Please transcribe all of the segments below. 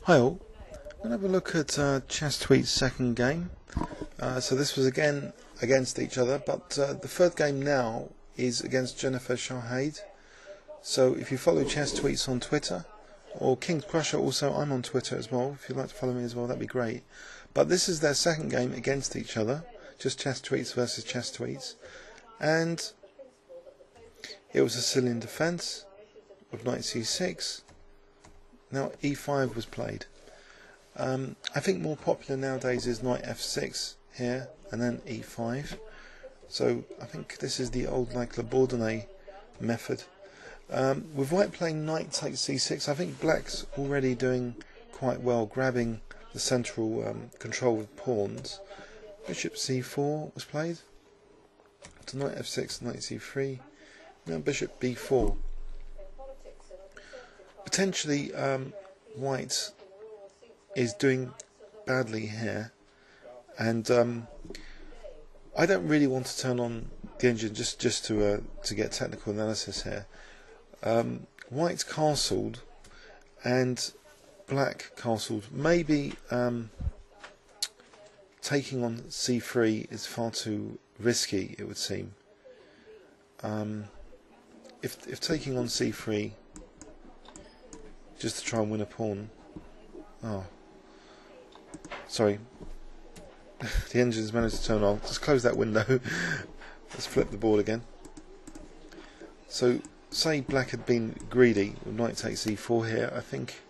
Hi all, I'm going to have a look at ChessTweets' second game. So this was again against each other, but the third game now is against Bgf6 Rd8. So if you follow ChessTweets on Twitter, or King's Crusher also, I'm on Twitter as well, if you'd like to follow me as well, that'd be great. But this is their second game against each other, just ChessTweets versus ChessTweets. And it was a Sicilian defence of knight c6. Now e5 was played. I think more popular nowadays is knight f6 here and then e5. So I think this is the old like Labordonnais method. With white playing knight takes c6, I think black's already doing quite well, grabbing the central control of pawns. Bishop c4 was played. To knight f6, knight c3. Now bishop b4. Potentially white is doing badly here, and I don't really want to turn on the engine just to get technical analysis here. White's castled and black castled. Maybe taking on c3 is far too risky, it would seem. If taking on c3 just to try and win a pawn. Oh, sorry. The engine's managed to turn on. Just close that window. Let's flip the board again. So, say black had been greedy with knight takes e4 here. I think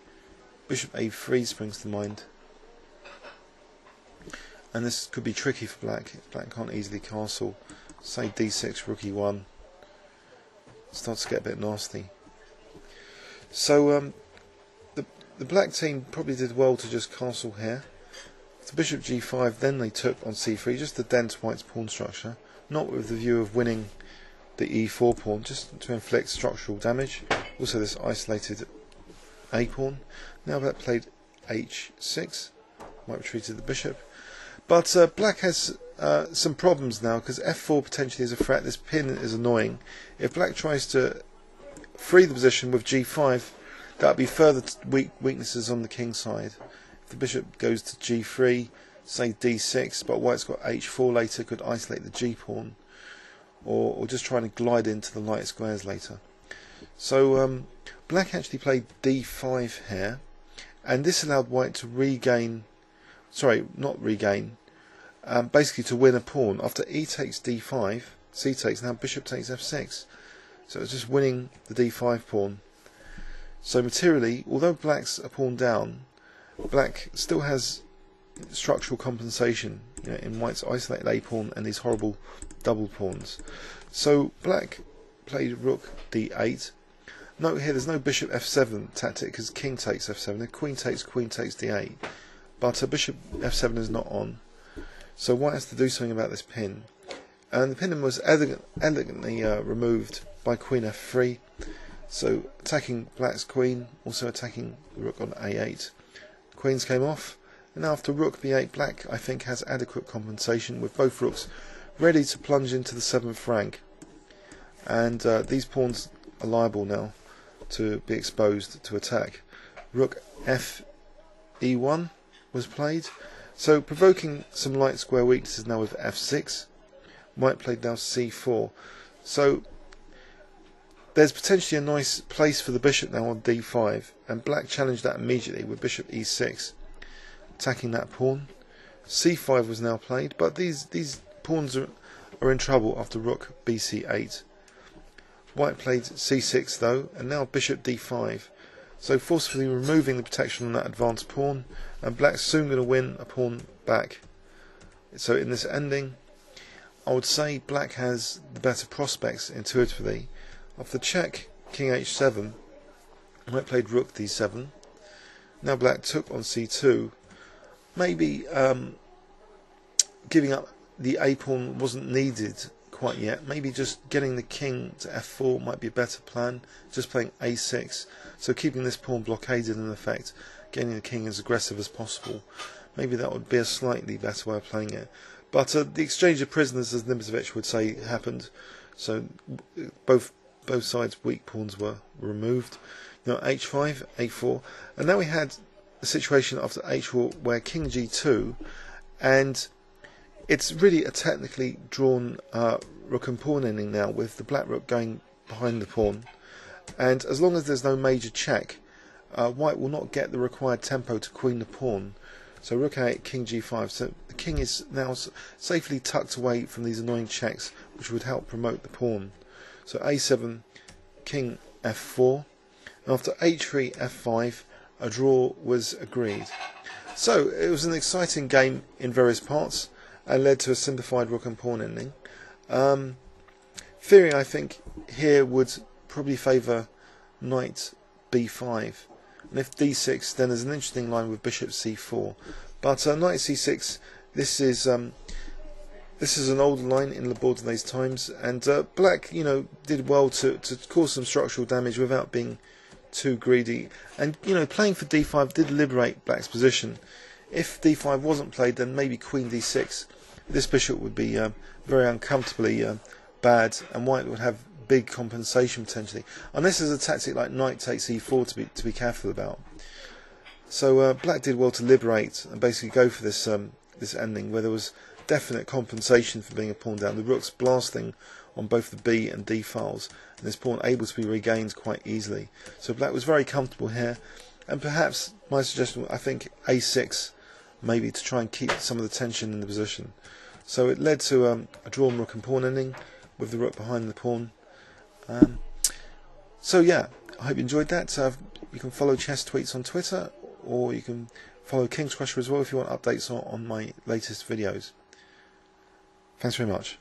bishop a3 springs to mind. And this could be tricky for black. Black can't easily castle. Say d6, rook e1. Starts to get a bit nasty. So, the black team probably did well to just castle here. To bishop g5, then they took on c3, just to dent white's pawn structure, not with the view of winning the e4 pawn, just to inflict structural damage. Also this isolated a pawn. Now black played h6, white retreated the bishop. But black has some problems now, because f4 potentially is a threat. This pin is annoying. If black tries to free the position with g5, that would be further weaknesses on the king side. If the bishop goes to g3, say d6, but white's got h4 later, could isolate the g pawn, or just trying to glide into the light squares later. So black actually played d5 here, and this allowed white to regain, sorry, not regain, basically to win a pawn. After e takes d5, c takes, now bishop takes f6. So it's just winning the d5 pawn. So materially, although black's a pawn down, black still has structural compensation, you know, in white's isolated a pawn and these horrible double pawns. So black played rook d8. Note here, there's no bishop f7 tactic because king takes f7. If queen takes d8, but a bishop f7 is not on. So white has to do something about this pin, and the pin was elegantly removed by queen f3. So attacking black's queen, also attacking the rook on a8. Queens came off, and now after rook b8, black I think has adequate compensation with both rooks ready to plunge into the 7th rank. And these pawns are liable now to be exposed to attack. Rook f e1 was played, so provoking some light square weaknesses now with f6. White played now c4. So there's potentially a nice place for the bishop now on d5, and black challenged that immediately with bishop e6, attacking that pawn. c5 was now played, but these pawns are in trouble after rook bc8. White played c6 though, and now bishop d5, so forcefully removing the protection on that advanced pawn, and black's soon going to win a pawn back. So in this ending, I would say black has the better prospects intuitively. After check, king h7, white played rook d7. Now black took on c2. Maybe giving up the a pawn wasn't needed quite yet. Maybe just getting the king to f4 might be a better plan. Just playing a6, so keeping this pawn blockaded in effect, getting the king as aggressive as possible. Maybe that would be a slightly better way of playing it. But the exchange of prisoners, as Nibisevich would say, happened. So both sides' weak pawns were removed. Now h5, a4, and now we had a situation after h4 where king g2, and it's really a technically drawn rook and pawn ending now, with the black rook going behind the pawn, and as long as there's no major check, white will not get the required tempo to queen the pawn. So rook a8, king g5, so the king is now safely tucked away from these annoying checks which would help promote the pawn. So a7, king f4, and after h3 f5 a draw was agreed. So it was an exciting game in various parts and led to a simplified rook and pawn ending. Theory, I think, here would probably favour knight b5, and if d6, then there's an interesting line with bishop c4. But knight c6, this is an older line in Labordinet's times, and black, did well to cause some structural damage without being too greedy. And playing for d5 did liberate black's position. If d5 wasn't played, then maybe queen d6. This bishop would be very uncomfortably bad, and white would have big compensation potentially, unless there's a tactic like knight takes e4 to be careful about. So black did well to liberate and basically go for this this ending where there was definite compensation for being a pawn down. The rook's blasting on both the b and d files, and this pawn able to be regained quite easily. So black was very comfortable here, and perhaps my suggestion, I think a6, maybe to try and keep some of the tension in the position. So it led to a drawn rook and pawn ending with the rook behind the pawn. So yeah, I hope you enjoyed that. You can follow ChessTweets on Twitter, or you can follow King's Crusher as well if you want updates on my latest videos. Thanks very much.